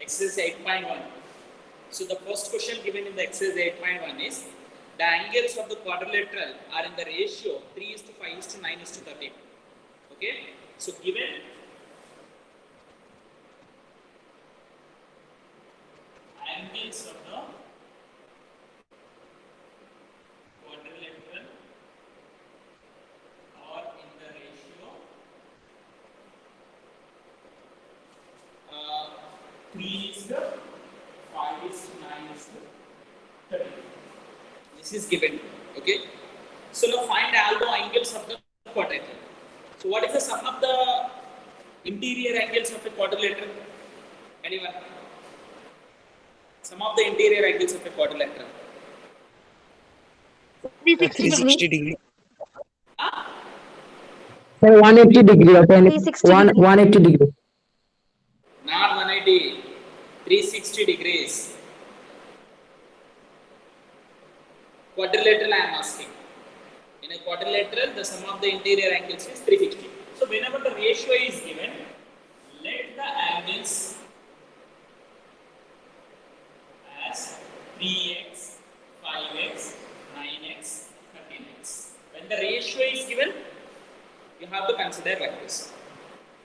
exercise 8.1. So the first question given in the exercise 8.1 is the angles of the quadrilateral are in the ratio 3:5:9:13. Okay, so given angles of the quadrilateral are in the ratio 3:5:9:13. This is given. Okay, so now find all the angles of the quadrilateral. So what is the sum of the interior angles of a quadrilateral? Anyone? Sum of the interior angles of a quadrilateral. 360 degree. Sir, 180 degree or 180 degree. Not 180, 360 degrees. Quadrilateral I am asking. In a quadrilateral, the sum of the interior angles is 360. So whenever the ratio is given, let the angles as 3x, 5x, 9x, 13x. When the ratio is given, you have to consider like this.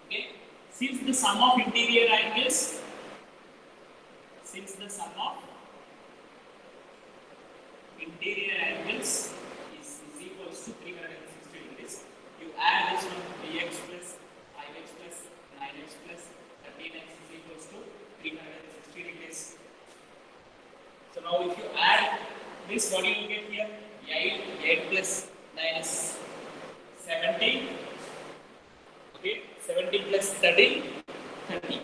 Okay? Since the sum of interior angles is equals to 360 degrees, you add this one 3x plus 5x plus 9x plus 13x is equals to 360 degrees. So now if you add this, what do you get here? 8 plus 9 is 17. Okay, 17 plus 13, 30.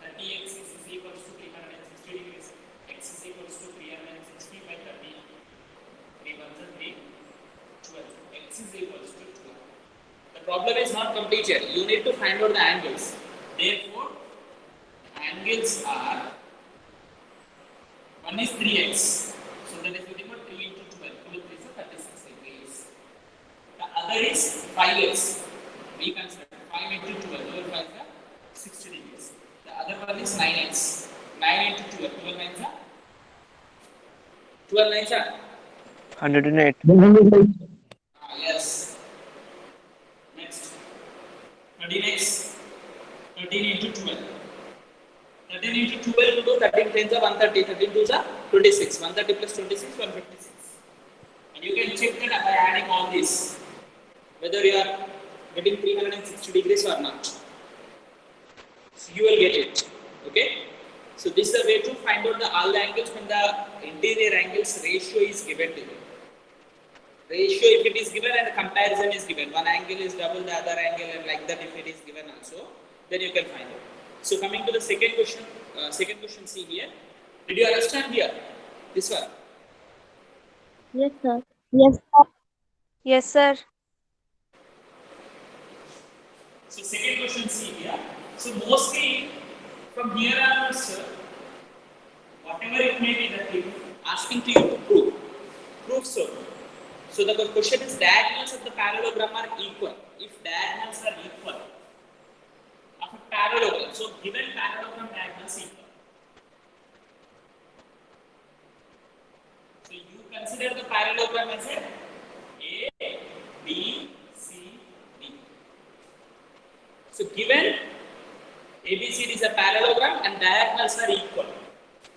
30x is equals to 360 degrees. X is equals to 360 by 30. 3 1 3, 12. X is equals to 12. The problem is not complete here. You need to find out the angles. Therefore, angles are, one is 3x. So that is nothing but 3 into 12. 12 is 36 degrees. The other is 5x. We consider 5 into 12. 12 is 60 degrees. The other one is 9x. 9 into 12. 12 9 is 12 9 is 108. yes. Next. 13x. 13 into 12. 13 into 12 to do 13 10 is 130. 13 2 is 26. 130 plus 26 156. And you can check that by adding all this, whether you are getting 360 degrees or not. So you will get it. Okay. So this is the way to find out all the angles when the interior angles ratio is given to you. Ratio if it is given and the comparison is given. One angle is double the other angle, and like that if it is given also, then you can find out. So coming to the second question see here. Did you understand here? This one? Yes, sir. Yes, sir. So second question see here. So mostly from here onwards, whatever it may be that we asking to you to prove so. So the question is diagonals of the parallelogram are equal. If diagonals are equal of a parallelogram, so given parallelogram diagonals equal. So you consider the parallelogram as a B, C, D. So given ABCD is a parallelogram and diagonals are equal.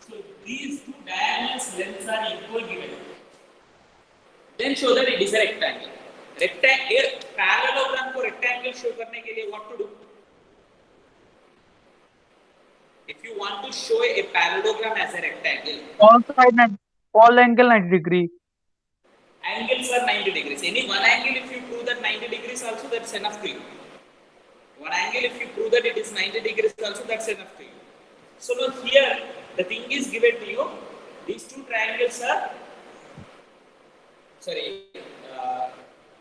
So these two diagonals lengths are equal given. Then show that it is a rectangle. Parallelogram को rectangle show करने के लिए what to do? If you want to show a parallelogram as a rectangle, all angle 90 degree. Angles are 90 degrees. Any one angle, if you prove that 90 degrees also, that's enough to you. One angle, if you prove that it is 90 degrees also, that's enough to you. So now here, the thing is given to you. These two triangles are,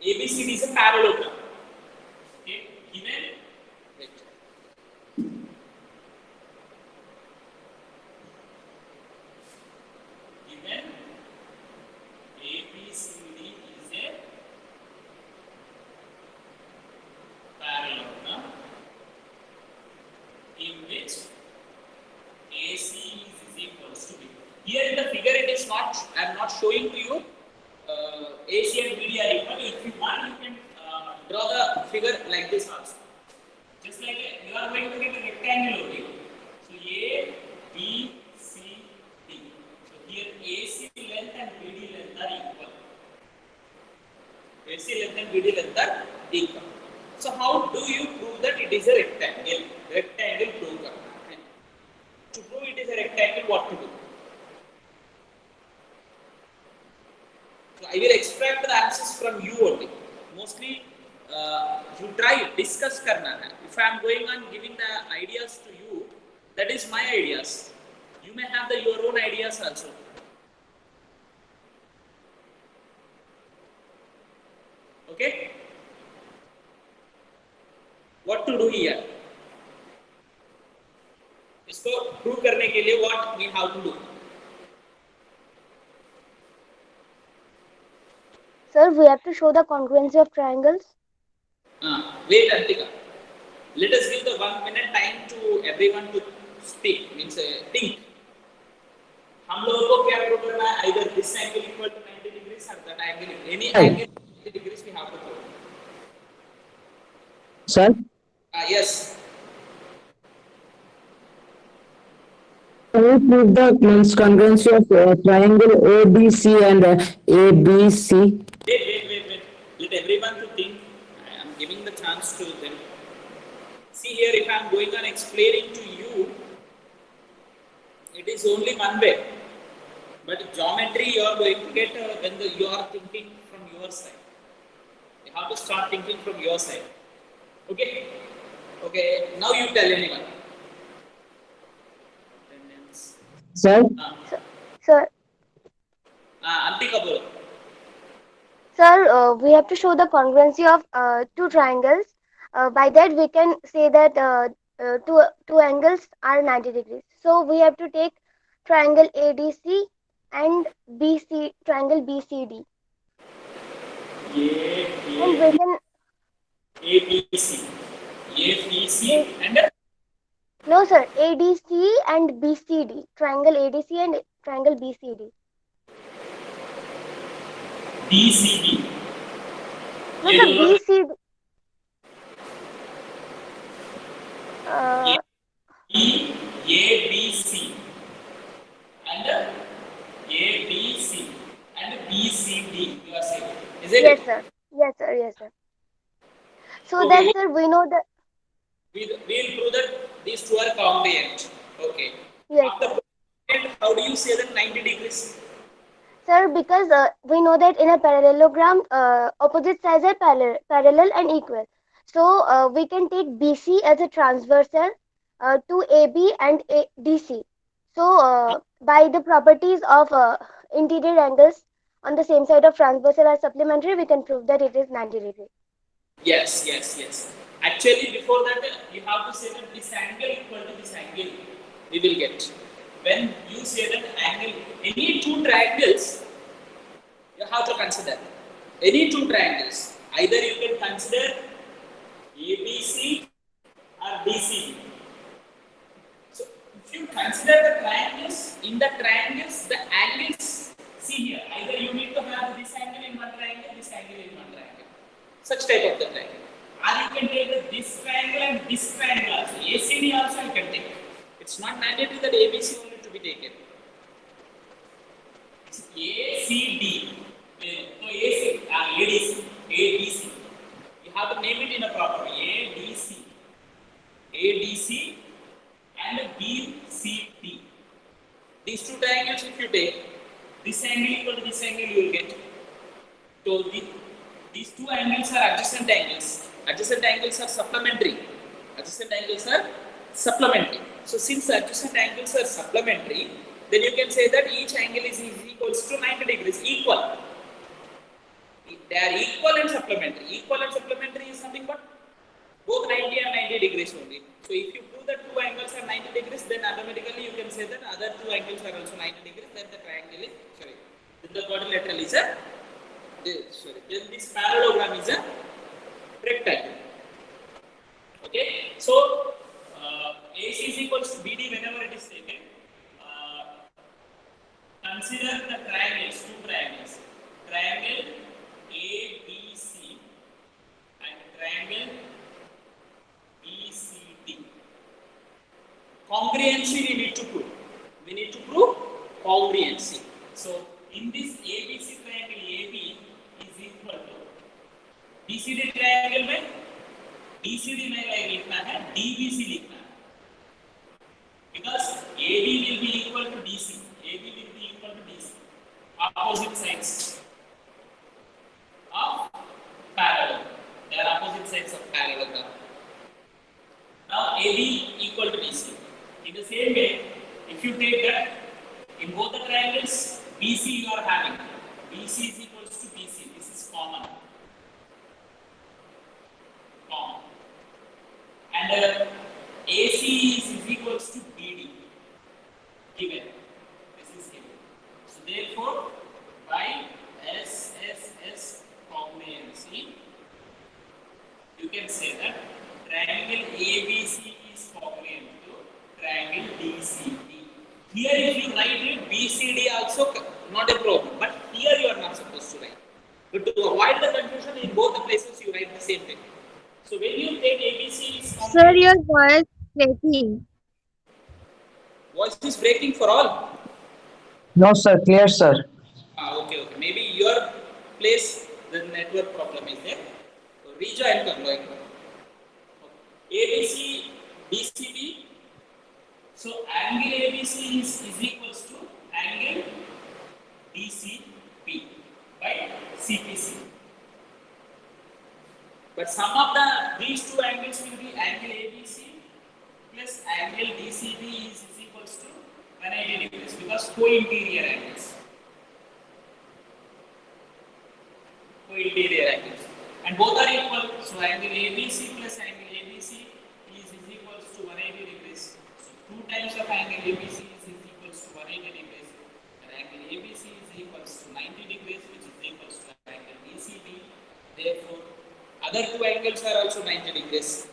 ABCD is a parallelogram. Okay, given, given ABCD is a parallelogram in which AC not, I am not showing to you AC and BD are equal. If you want, you can draw the figure like this also. Just like you are going to get a rectangle only. So A, B, C, D. So here AC length and BD length are equal. AC length and BD length are equal. So how do you prove that it is a rectangle? Rectangle prove. To prove it is a rectangle, what to do? So I will extract the answers from you only. Mostly you try discuss karna hai. If I am going on giving the ideas to you, that is my ideas. You may have your own ideas also. Okay? What to do here? इसको prove करने के लिए what we have to do? Sir, we have to show the congruency of triangles. Wait, Antika. Let us give the 1 minute time to everyone to speak. Means think. हम लोगों को क्या prove करना है? Either this angle equal to 90 degrees or that angle, any angle 90 degrees we have to prove. Sir, Yes. can you prove the congruency of triangle ABC and ABC? Wait. Let everyone to think. I am giving the chance to them. See here, if I am going on explaining to you, it is only one way. But geometry you are going to get when you are thinking from your side. You have to start thinking from your side. Okay? Okay, now you tell anyone. Sir, Sir, Antika bolo. Sir, we have to show the congruency of two triangles. By that, we can say that two angles are 90 degrees. So we have to take triangle ADC and triangle BCD. And we can ABC. ABC and no, sir, ADC and BCD. Triangle ADC and triangle BCD. BCD. No, sir, BCD. ABC and ABC and BCD. You are saying, is it? Yes, sir. Yes, sir. So Okay. then, sir, we know that. We will prove that these two are congruent. Okay. Yes, After congruent, how do you say that 90 degrees? sir, because we know that in a parallelogram, opposite sides are parallel and equal. So we can take BC as a transversal to AB and DC. So by the properties of interior angles on the same side of transversal are supplementary, we can prove that it is 90 degrees. Yes. Actually, before that, you have to say that this angle equal to this angle we will get. When you say that angle, any two triangles, you have to consider. Any two triangles, either you can consider ABC or BCD. So, if you consider the triangles, in the triangles, the angles, see here, either you need to have this angle in one triangle, this angle in one triangle. Such type of the triangle. Or you can take this triangle and this triangle also. ACD also you can take. It's not mandatory that ABC only to be taken. It's ACD. So ADC. You have to name it in a proper way. ADC and BCD. These two triangles, if you take this angle equal to this angle, you will get. So these two angles are adjacent angles. Adjacent angles are supplementary. So since adjacent angles are supplementary, then you can say that each angle is equals to 90 degrees. Equal. They are equal and supplementary. Equal and supplementary is nothing but both 90 and 90 degrees only. So if you prove that two angles are 90 degrees, then automatically you can say that other two angles are also 90 degrees. Then the triangle is then the quadrilateral is then this parallelogram is a rectangle. Okay, so AC is equals to BD whenever it is taken. consider the triangles, two triangles, triangle ABC and triangle BCD. Congruency we need to prove. We need to prove congruency. So in this ABC triangle, AB is equal to BCD triangle में BCD में लिखना है, DBC लिखना है. Because AB will be equal to DC. AB will be equal to DC. Opposite sides of parallel. They are opposite sides of parallelogram. Now AB equal to DC. In the same way, if you take that in both the triangles, BC you are having. BC is equals to BC. This is common. Common. And AC is equals to BD. Given. This is given. So therefore, by SSS congruency, you can say that triangle ABC is congruent to triangle DCD. Here if you write it BCD also not a problem, but here you are not supposed to write. But to avoid the confusion, in both the places you write the same thing. So when you take ABC is congruent, Sir, your voice breaking. voice is breaking for all. No, sir. Clear, sir. Okay. Maybe your place the network problem is there. So rejoin कर लो एक बार. ABC BCD. So angle ABC is equals to angle DCP by CPC. But sum of these two angles will be angle ABC plus angle DCB is equals to 180 degrees because co-interior angles. Co-interior angles. And both are equal. So angle ABC plus angle ABC is equals to 180 degrees. So 2 times of angle ABC is equals to 180 degrees. And angle ABC is equals to 90 degrees, which is equals to angle DCB. Therefore, other two angles are also 90 degrees.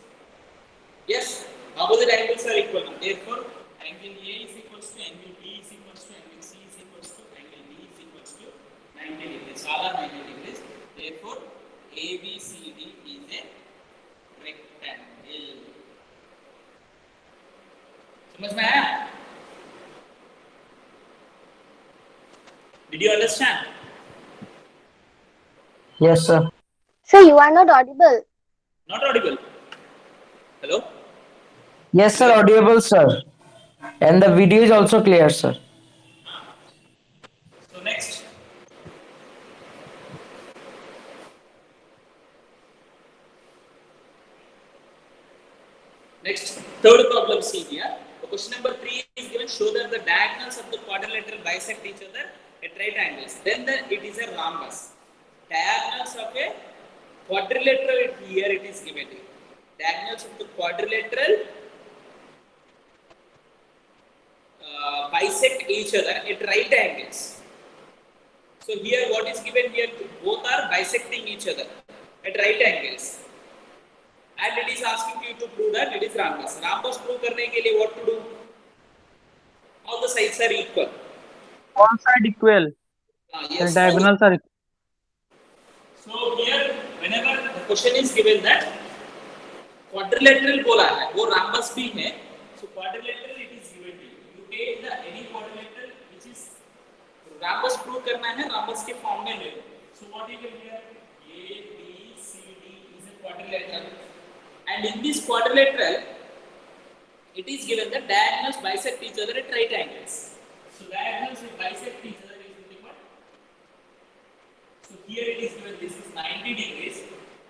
Yes, opposite angles are equal. Therefore, angle A is equals to angle B is equals to angle C is equals to angle D is equals to 90 degrees. All are 90 degrees. Therefore, ABCD is a rectangle. समझ में आया? Did you understand? Yes, sir. Sir, you are not audible. Not audible. Hello? Yes, sir. Audible, sir. And the video is also clear, sir. So next. Next, third problem see here. So question number 3 is given, show that the diagonals of the quadrilateral bisect each other at right angles. Then it is a rhombus. Diagonals of a quadrilateral, here it is given. Diagonals of the quadrilateral bisect each other at right angles. So here what is given here, both are bisecting each other at right angles. And it is asking you to prove that it is rhombus. Rhombus prove करने के लिए what to do? All the sides are equal. All side equal. Yes. The diagonals are equal. So here, whenever the question is given that quadrilateral बोला है, वो rhombus भी है. So quadrilateral it is given to you. You take the any quadrilateral which is rhombus prove करना है, rhombus के form में ले लो. So what you will here? A, B, C, D is a quadrilateral. And in this quadrilateral, it is given that diagonals bisect each other at right angles. So diagonals will bisect each other is nothing but. So here it is given this is 90 degrees,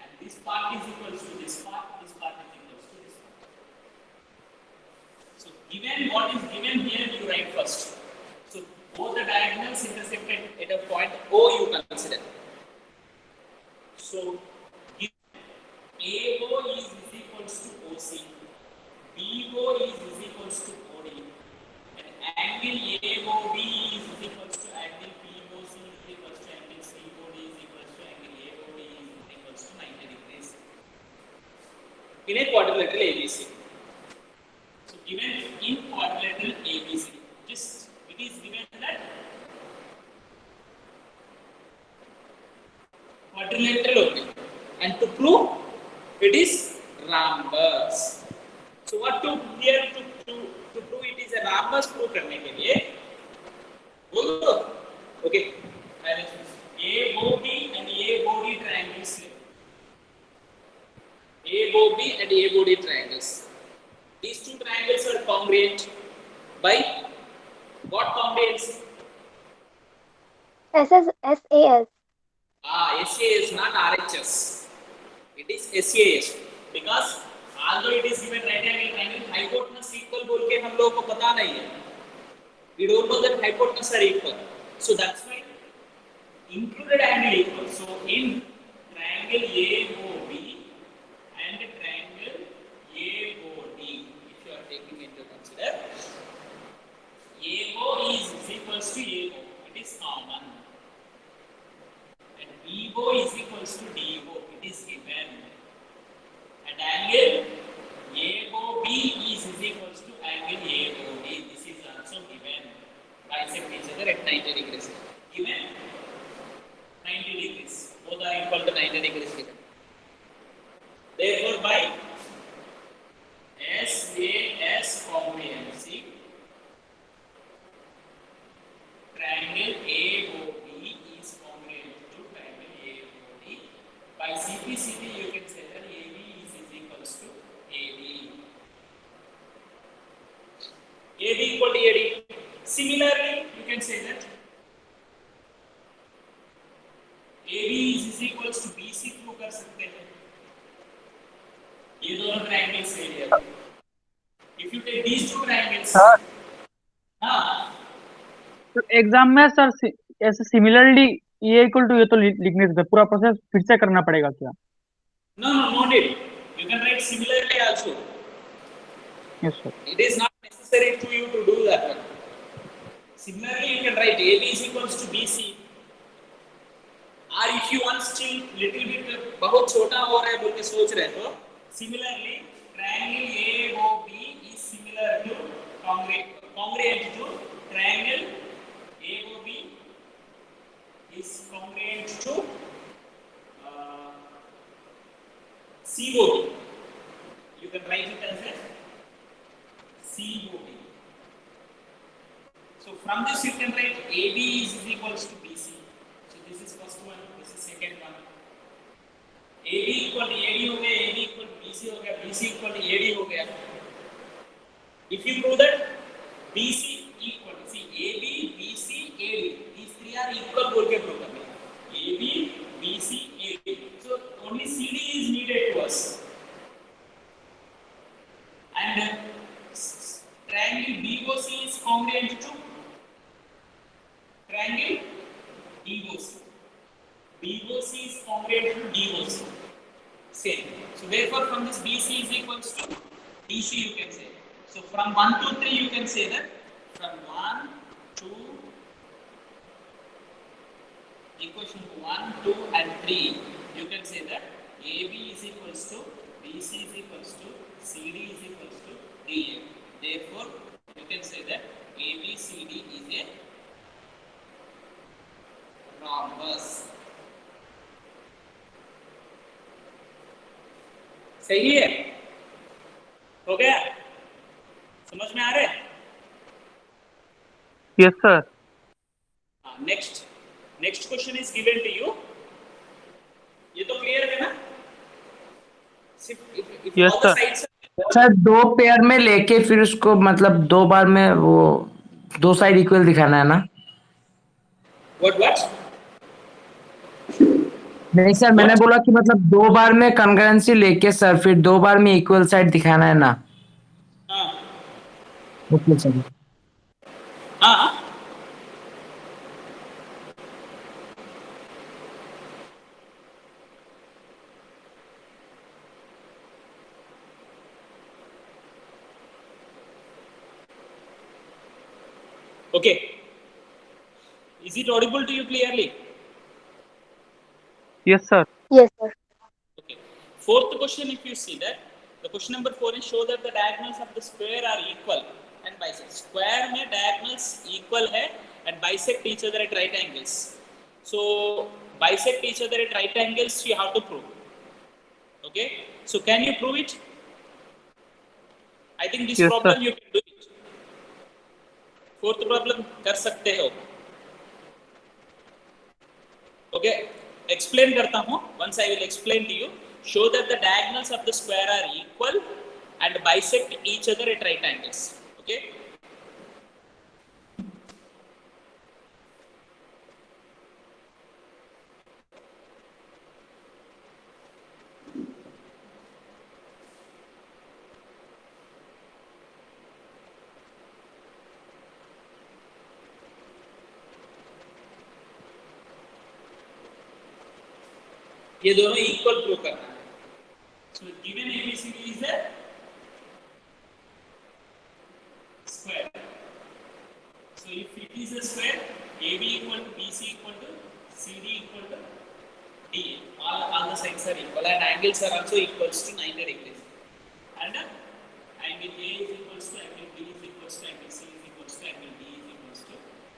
and this part is equals to this part is equals to this part. So given what is given here, you write first. So both the diagonals intersected at a point O you consider. So AO is equals to OC, BO is equals to OD, and angle AOB is equals to angle POC is equals to angle COD is equals to angle AOD is equals to 90 degrees in a quadrilateral ABC. So given in quadrilateral ABC, it is given that quadrilateral only. And to prove it is rhombus. So what to here to prove it is a rhombus prove करने के लिए बोल दो. Okay. AOB and AOD triangles. AOB and AOD triangles. These two triangles are congruent by what congruence? SAS. SAS, not RHS. It is SAS because although it is given right angle triangle, hypotenuse equal बोल के हम लोगों को पता नहीं है. We don't know that hypotenuse are equal. So that's why included angle equal. So in triangle AOB and triangle AOD, if you are taking into consider, AO is equals to AO. It is common. And BO is equals to DO. It is given. And angle AOB is equals to angle AOD. This is also given. Bisect each other at 90 degrees. Given 90 degrees. Both are equal to 90 degrees given. Therefore, by SAS congruency, triangle AOB is congruent to triangle AOD. By CPCD, you can say that AB is equals to AD. AD equal to AD. Similarly, you can say that AB is equals to BC prove कर सकते हैं. ये दोनों triangles से लिया. If you take these two triangles, हाँ. तो exam में सर ऐसे सिमिलरली ये इक्वल टू ये तो लिख नहीं सकते, पूरा प्रोसेस फिर से करना पड़ेगा क्या? No need. You can write similarly also. Yes sir. It is not necessary to you to do that one. Similarly, you can write AB is equals to BC. Or if you want still little bit बहुत छोटा हो रहा है बोल के सोच रहे हो, similarly triangle AOB is similar to congruent to triangle AOB is congruent to COB. You can write it as a COB. So from this you can write AB is equals to BC. So this is first one, this is second one. AB equal to AD हो गया, AD equal to BC हो गया, BC equal to AD हो गया. If you prove that BC equal to AB, BC, AD, these three are equal बोल के prove करना. AB, BC, AD. So only CD is needed to us. And triangle BOC is congruent to triangle DOC. BOC is congruent to DOC. Same. So therefore, from this BC is equals to DC, you can say. So from 1 to 3, you can say that from 1 to equation 1, 2, and 3, you can say that AB is equals to BC is equals to CD is equals to DA. Therefore, you can say that ABCD is a rhombus. सही है? हो गया? समझ में आ रहा है? Yes sir. Next question is given to you. ये तो clear है ना? If Yes all the sir. sides sir दो पेयर में लेके फिर उसको मतलब दो बार में वो दो साइड इक्वल दिखाना है ना? what? नहीं सर, मैंने बोला कि मतलब दो बार में कंकरेंसी लेके सर फिर दो बार में इक्वल साइड दिखाना है ना? हाँ ओके सर. हाँ Okay. Is it audible to you clearly? Yes sir. Yes, sir. Okay. Fourth question, if you see that, the question number 4 is show that the diagonals of the square are equal and bisect. Square में diagonals equal है and bisect each other at right angles. So bisect each other at right angles, you have to prove. Okay, so can you prove it? I think this Yes, problem sir. you can do it. Fourth problem कर सकते हो. Okay, explain करता हूँ. Once I will explain to you. Show that the diagonals of the square are equal and bisect each other at right angles. Okay. ये दोनों equal prove करना है. So given ABCD is a square. So if it is a square, AB equal to BC equal to CD equal to DA. All the sides are equal and angles are also equals to 90 degrees. And angle A is equals to angle B is equals to angle C is equals to angle D is equals to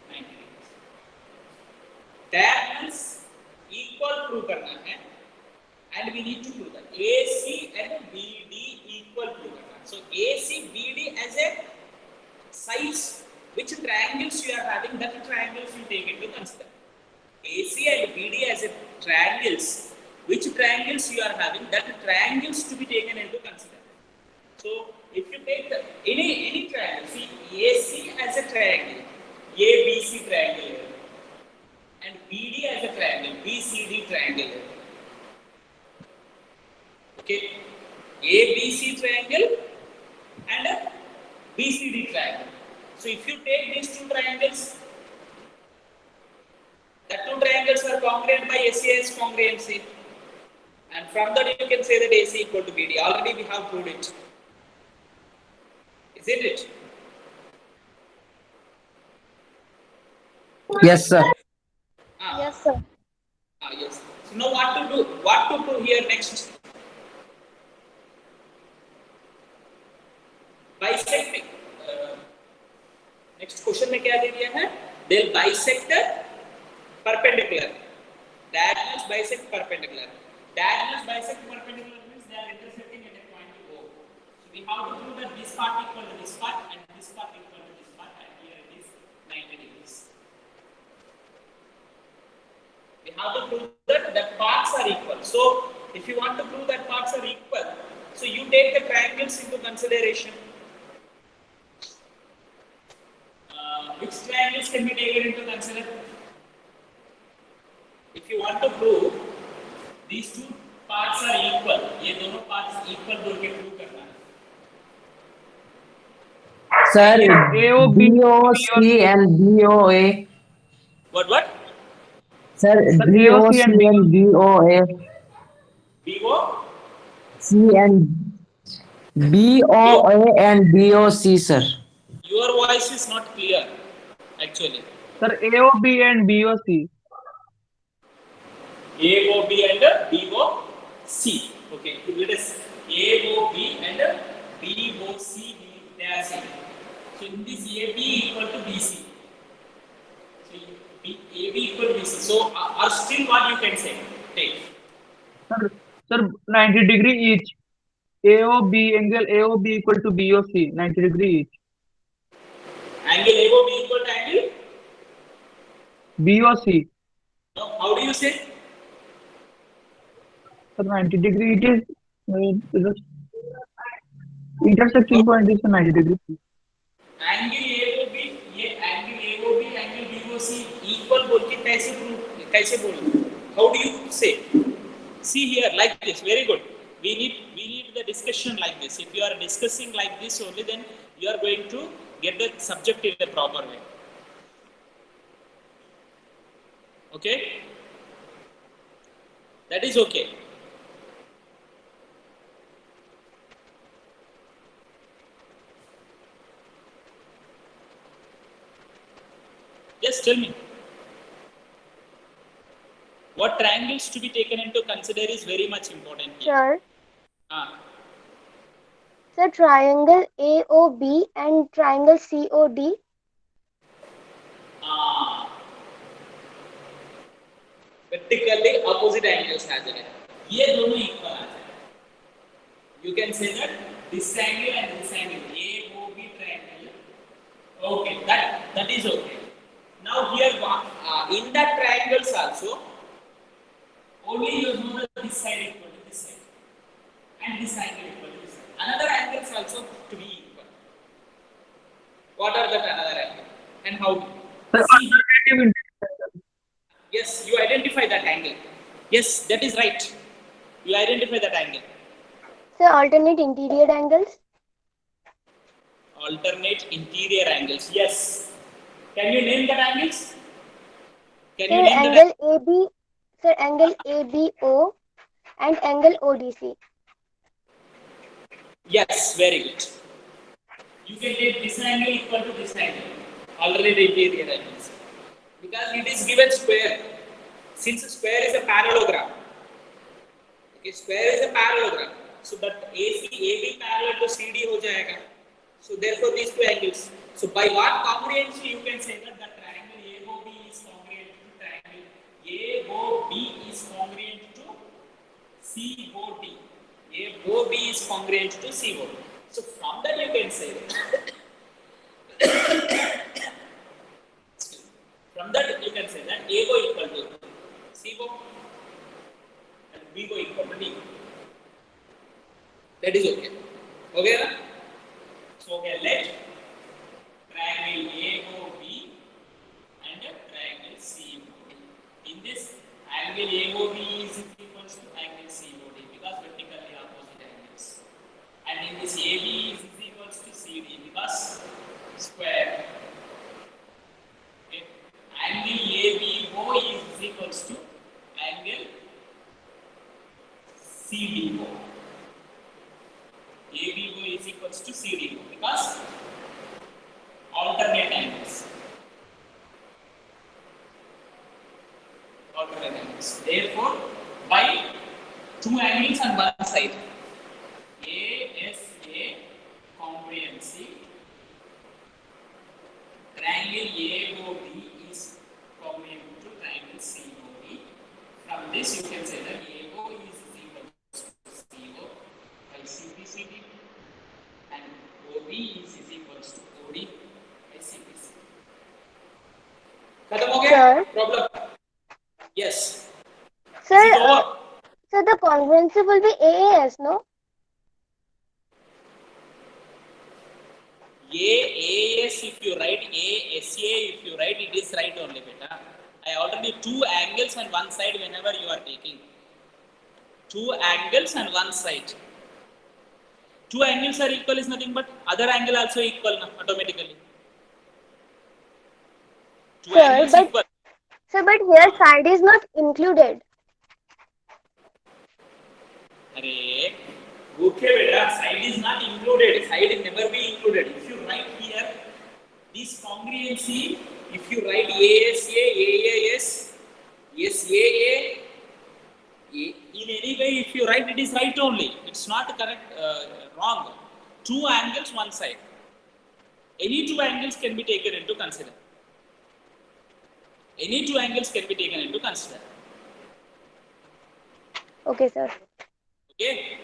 90 degrees. Diagonals equal prove करना है. And we need to prove that AC and BD equal prove करना. So AC BD as a sides, which triangles you are having, that triangles you take into consider. AC and BD as a triangles, which triangles you are having, that triangles to be taken into consider. So if you take any triangle, see AC as a triangle, ABC triangle, and BD as a triangle, BCD triangle. Okay, ABC triangle and BCD triangle. So if you take these two triangles, the two triangles are congruent by SAS congruency, and from that you can say that AC equal to BD. Already we have proved it, isn't it? Yes, sir. Yes, sir. Yes. So now what to do? What to prove here next? Bisecting. Next question में क्या दे दिया है? They'll bisect perpendicular. Diagonals bisect perpendicular. Diagonals bisect perpendicular means they are intersecting at a point O. So we have to prove that this part equal to this part and this part equal to this part, and here it is 90 degrees. We have to prove that the parts are equal. So if you want to prove that parts are equal, so you take the triangles into consideration. Which triangles can be taken into consider? If you want to prove these two parts are equal, ये दोनों parts equal बोल के prove करना है. Sir, AOB DOC and DOA. What? Sir, Sir, DOC AOC and and DOA. BO? C and BOA and DOC, sir. Your voice is not clear, actually. Sir, AOB and BOC. AOB and BOC. Okay, let us AOB and BOC, they are same. So in this AB equal to BC. So AB equal to BC. So or still what you can say? Take. Sir, 90 degree each. AOB angle AOB equal to BOC, 90 degree each. Angle AOB equal to angle? BOC. No, how do you say? Sir, 90 degree it is the intersection point is 90 degree. Angle AOB, ये angle AOB, angle BOC equal बोल के कैसे बोलूं? How do you say? See here like this. Very good. We need the discussion like this. If you are discussing like this only, then you are going to get the subject in the proper way. Okay? That is okay. Just tell me. What triangles to be taken into consider is very much important here. Sir, sir, triangle AOB and triangle COD. vertically opposite angles आ जाएगा, ये दोनों equal आ जाएगा. You can say that this angle and this angle, AOB triangle. Okay, that is okay. Now here in that triangles also, only you know that this side equal to this side, and this angle equal to this side. Another angles also to be equal. What are that another angle and how? Sir, See, alternative in- yes, you identify that angle. Yes, that is right. You identify that angle. Sir, alternate interior angles. Alternate interior angles. Yes. Can you name that angles? Can Sir, you name that? angle AB. Sir, angle ABO and angle ODC. Yes, very good. You can take this angle equal to this angle. Alternate interior angles. Because it is given square. Since square is a parallelogram. Okay, square is a parallelogram. So that AB parallel to CD हो जाएगा. So therefore these two angles. So by what congruency you can say that the triangle AOB is congruent to triangle AOB is congruent to COD. AOB is congruent to COD. So from that you can say from that you can say that AO equal to CO and BO equal to D. That is okay. Okay, na? So okay, let triangle AOB and triangle COD. In this, angle AOB is equal to angle COD because vertically opposite angles. And in this AB is equal to CD because square. Okay. Angle ABO is equal to angle CDO. ABO is equal to CDO because alternate angles. Alternate angles. Therefore, by two angles on one side, ASA comprehensive triangle AOB is congruent to triangle COD. From this, you can say that AO is equal to CO by CPCD and OB is equal to OD by CPC. खत्म हो गया? Sir. Problem? Yes. Sir, Is it over? so the congruency will be AAS, no? AAS if you write, ASA if you write, it is right only, beta. I already two angles on one side whenever you are taking. Two angles on one side. Two angles are equal is nothing but other angle also equal automatically. Two Sir, angles but- equal. Sir, but here side is not included. Arey, okay, beta, side is not included. Side will never be included. If you write here, this congruency, if you write ASA, AAS, SAA, in any way, if you write, it is right only. It's not correct, wrong. Two angles, one side. Any two angles can be taken into consider. Any two angles can be taken into consider. Okay, sir. Okay.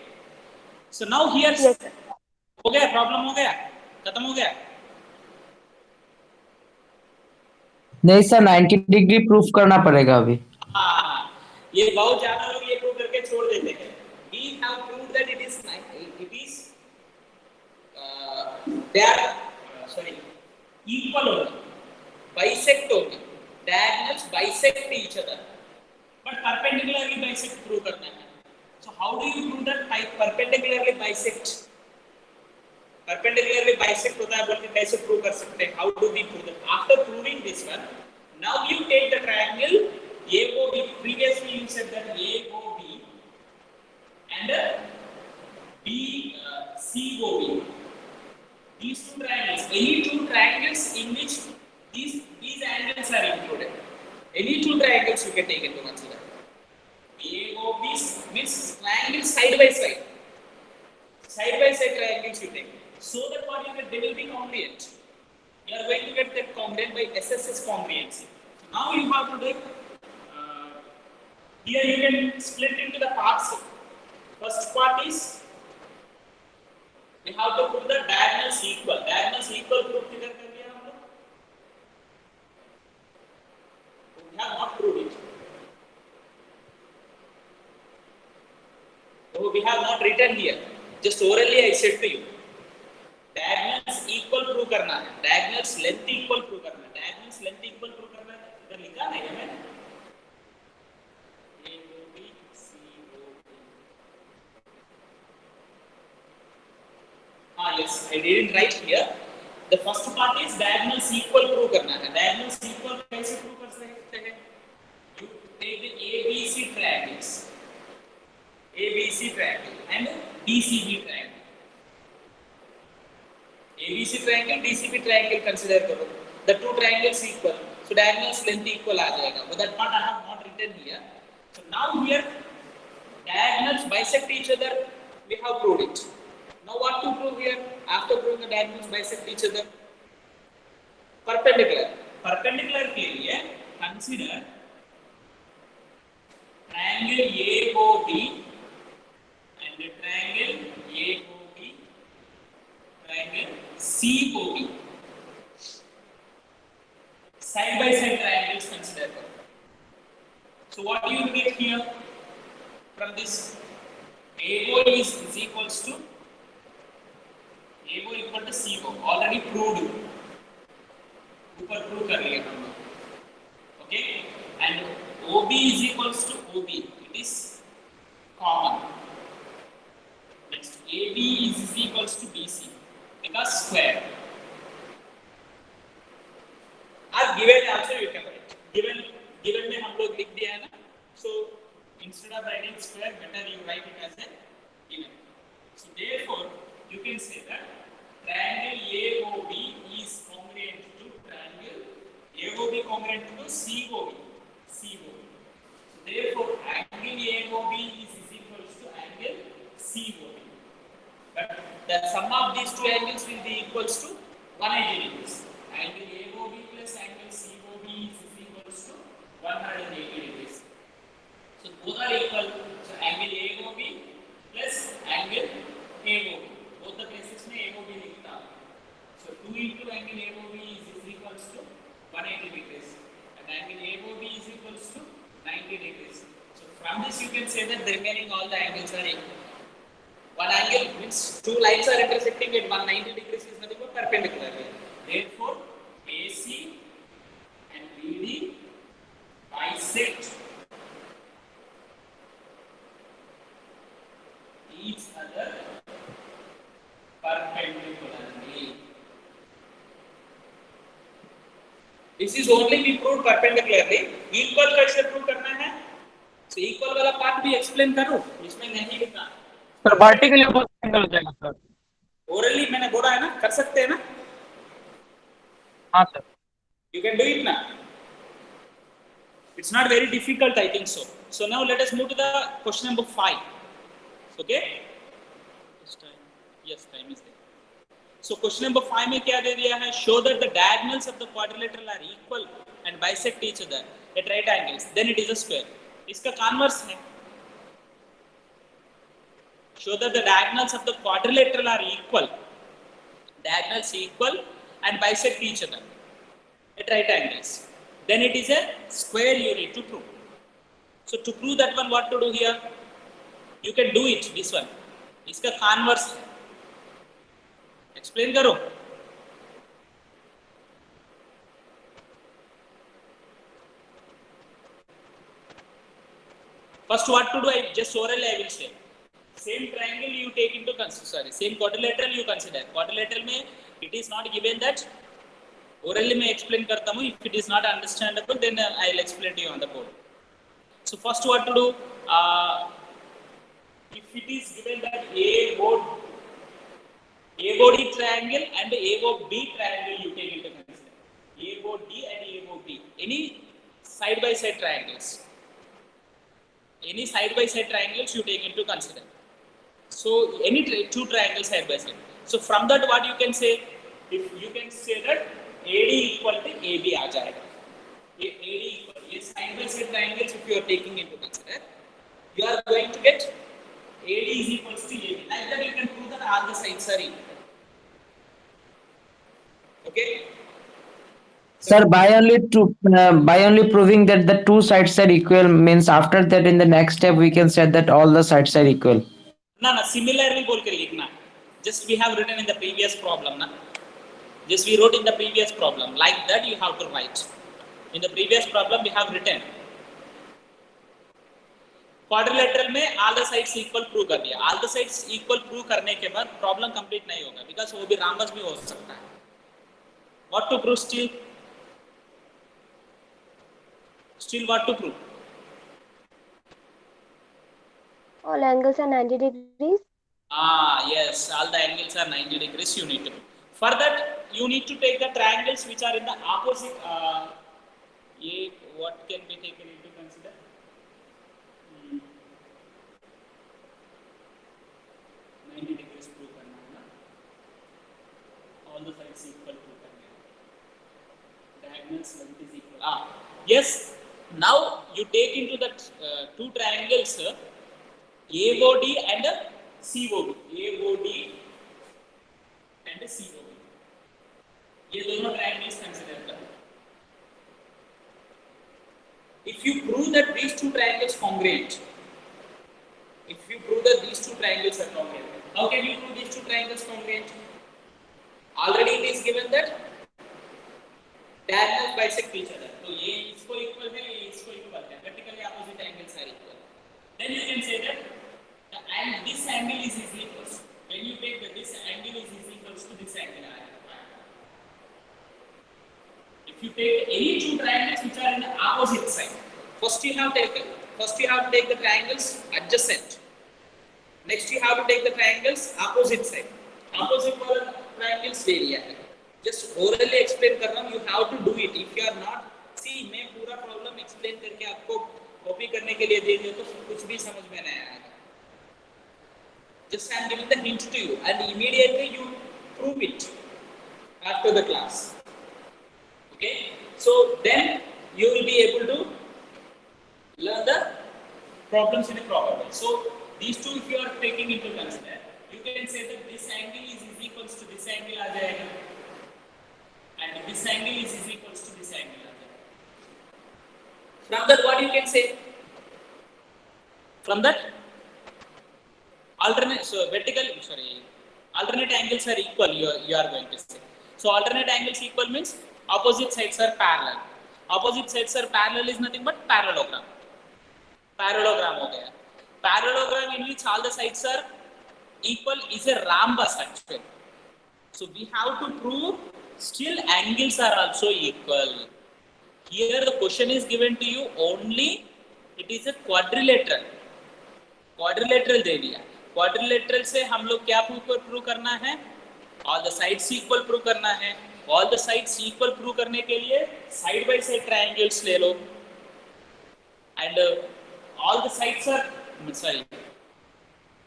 So now here, Yes, sir. हो गया, problem हो गया, खत्म हो गया. नहीं sir 90 degree proof करना पड़ेगा अभी. हाँ, ये बहुत ज्यादा लोग ये प्रूव करके छोड़ देते हैं. We have proved that it is they are equal only, bisect only. Diagonals bisect each other, but perpendicularly bisect prove करना है. So how do you prove that perpendicularly bisect? Perpendicularly bisect होता है बोल के कैसे prove कर सकते हैं? How do we prove that? After proving this one, now you take the triangle AOB. Previously you said that AOB and BCOB. These two triangles, any two triangles in which these angles are included. Any two triangles you can take into consider. AOB means triangles side by side. Side by side triangles you take. So that what you get, they will be congruent. You are going to get that congruent by SSS congruency. Now you have to take Here you can split into the parts. First part is we have to put the diagonals equal. Diagonals equal proof किधर कर दिया हम लोग? We have not proved it. So we have not written here. Just orally I said to you. Diagonals equal prove करना है. Diagonals length equal prove करना है. Diagonals length equal prove करना है. इधर लिखा नहीं है मैंने. Yes, I didn't write here. The first part is diagonals equal prove करना है. Diagonals equal कैसे prove कर सकते हैं? You take the ABC triangles, ABC triangle and DCB triangle. ABC triangle, DCB triangle consider करो. The two triangles equal, so diagonals length equal आ जाएगा. But that part I have not written here. So now here diagonals bisect each other. We have proved it. Now what to prove here? After proving the diagonals bisect each other, perpendicular. Perpendicular के लिए consider triangle AOB and the triangle AOB, triangle COB. Side by side triangles consider. So what do you get here from this? AO is equals to AO equal to CO. Already proved. ऊपर prove कर लिया हम लोग. Okay? And OB is equals to OB. It is common. Next, AB is equals to BC because square. As given also you can write. Given में हम लोग लिख दिया है ना. So instead of writing square, better you write it as a given. So therefore, you can say that triangle AOB is congruent to triangle AOB congruent to COB. So therefore, angle AOB is equals to angle COB. But the sum of these two angles will be equals to 180 degrees. Angle AOB plus angle COB is equals to 180 degrees. So both are equal. So angle AOB plus angle AOB. Both the cases में AOB लिखता हूँ. So 2 into angle AOB is equals to 180 degrees, and angle AOB is equals to 90 degrees. So from this you can say that the remaining all the angles are equal. One angle means two lines are intersecting at 190 degrees is nothing but perpendicular. Therefore, AC and BD bisect each other perpendicularly. This is only we proved perpendicularly. Equal कैसे prove करना है? So equal वाला part भी explain करूँ? इसमें नहीं लिखा. Sir vertically बहुत एंगल हो जाएगा सर. Orally मैंने बोला है ना, कर सकते हैं ना? हाँ sir. You can do it now. It's not very difficult, I think so. So now let us move to the question number 5. Okay? Yes, time is there. So question number 5 में क्या दे दिया है? Show that the diagonals of the quadrilateral are equal and bisect each other at right angles. Then it is a square. इसका converse है. Show that the diagonals of the quadrilateral are equal. Diagonals equal and bisect each other at right angles. Then it is a square you need to prove. So to prove that one, what to do here? You can do it. This one. इसका converse है. Explain करो. First, what to do? I just orally I will say. Same triangle you take into consideration. Same quadrilateral you consider. Quadrilateral में it is not given that. Orally मैं explain करता हूँ. If it is not understandable, then I will explain to you on the board. So first, what to do? If it is given that AOD triangle and AOB triangle you take into consideration. AOD and AOB. Any side by side triangles. Any side by side triangles you take into consideration. So any two triangles side by side. So from that what you can say? If you can say that AD equal to AB आ जाएगा. AD equal ये side by side triangles if you are taking into consider, you are going to get AD is equals to AB. Like that you can prove that all the sides are equal. Okay. Sir, by only proving that the two sides are equal means after that in the next step we can say that all the sides are equal. ना similarly बोल के लिखना. Just we have written in the previous problem ना. Just we wrote in the previous problem. Like that you have to write. In the previous problem we have written. Quadrilateral में all the sides equal prove कर दिया. All the sides equal prove करने के बाद problem complete नहीं होगा because वो भी रामबस भी हो सकता है. What to prove still? Still what to prove? All angles are 90 degrees. Yes, all the angles are 90 degrees you need to do. For that you need to take the triangles which are in the opposite. What can be taken into consider? 90 degrees prove करना है ना. All the sides equal prove करने हैं. Diagonals length is equal. Yes. Now you take into the two triangles AOD and COD. AOD and COD. ये दोनों triangles consider कर. If you prove that these two triangles congruent, how can you prove these two triangles congruent? Already it is given that diagonals bisect each other. तो ये इसको equal है, ये इसको equal है. Vertically opposite angles are equal. Then you can say that and this angle is equal. When you take that this angle is equal to this angle. If you take any two triangles which are in the opposite side, first you have to take the triangles adjacent. Next you have to take the triangles opposite side. Opposite वाला triangles area है. Just orally explain कर रहा हूँ. You have to do it. If you are not, see मैं पूरा problem explain करके आपको copy करने के लिए दे दिया तो कुछ भी समझ में नहीं आएगा. Just I am giving the hint to you and immediately you prove it after the class. Okay, so then you will be able to learn the problems in a proper way. So these two if you are taking into consider, you can say that this angle is equals to this angle आ जाएगा and this angle is equals to this angle आ जाएगा. From that what you can say? From that alternate angles are equal you are going to say. So alternate angles equal means opposite sides are parallel. Opposite sides are parallel is nothing but parallelogram. Parallelogram हो गया. Parallelogram in which all the sides are equal is a rhombus actually. So we have to prove still angles are also equal. Here the question is given to you only it is a quadrilateral. Quadrilateral दे दिया. Quadrilateral से हम लोग क्या prove करना है? All the sides equal prove करना है. All the sides equal prove करने के लिए side by side triangles ले लो. And all the sides are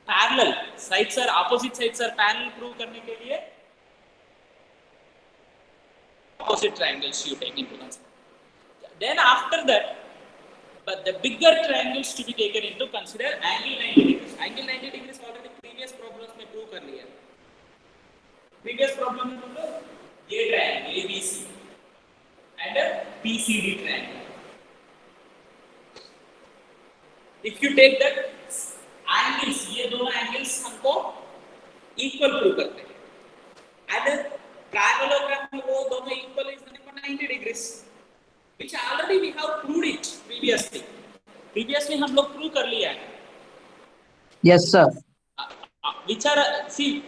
parallel. Sides are opposite sides are parallel prove करने के लिए opposite triangles you take into consideration. Then after that, but the bigger triangles to be taken into consider angle 90 degrees. Angle 90 degrees already previous problems में prove कर लिया. Previous problem में मतलब ये triangle ABC and a PCD triangle. If you take that angles, ये दोनों angles हमको equal prove करते हैं. And parallelogram में वो दोनों equal is nothing but 90 degrees. Which already we have proved it previously. Previously हम लोग prove कर लिया है. Yes sir. Which are see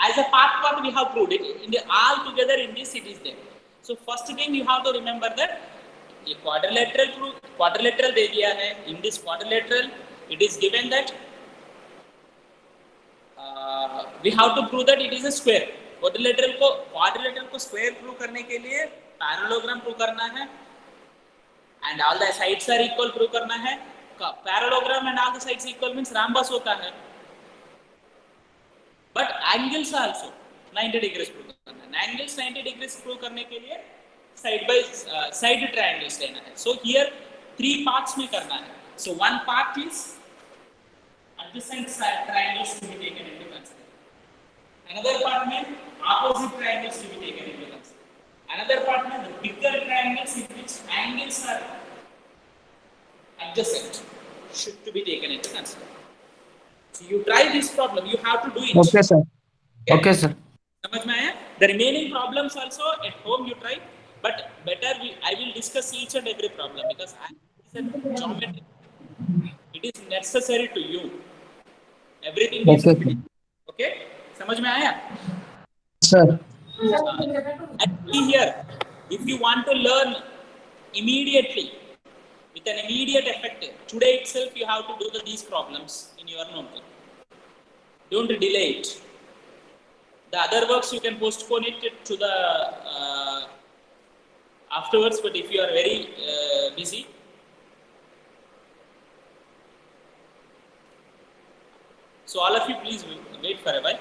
as a part we have proved it. In the all together in this it is there. So first thing you have to remember that ये quadrilateral दे दिया है. In this quadrilateral it is given that we have to prove that it is a square. Quadrilateral को square prove करने के लिए parallelogram prove करना है. And all the sides are equal prove करना है. Parallelogram and all the sides equal means rhombus होता है. But angles also 90 degrees prove करना है. Angles 90 degrees prove करने के लिए side by side triangles लेना है. So here 3 parts में करना है. So one part is adjacent triangles to be taken into consideration. Another part में opposite triangles to be taken into consideration. Another part में the bigger triangles in which angles are adjacent should to be taken into consideration. So you try this problem, you have to do it. Okay, sir. Okay, sir. समझ में आया? The remaining problems also at home you try, but better I will discuss each and every problem because it is geometry. It is necessary to you. Everything is Okay. okay. समझ में आया? Sir. And see here, if you want to learn immediately with an immediate effect, today itself you have to do these problems in your notebook. Don't delay it. The other works you can postpone it to the afterwards, but if you are very busy, so all of you please wait for a while.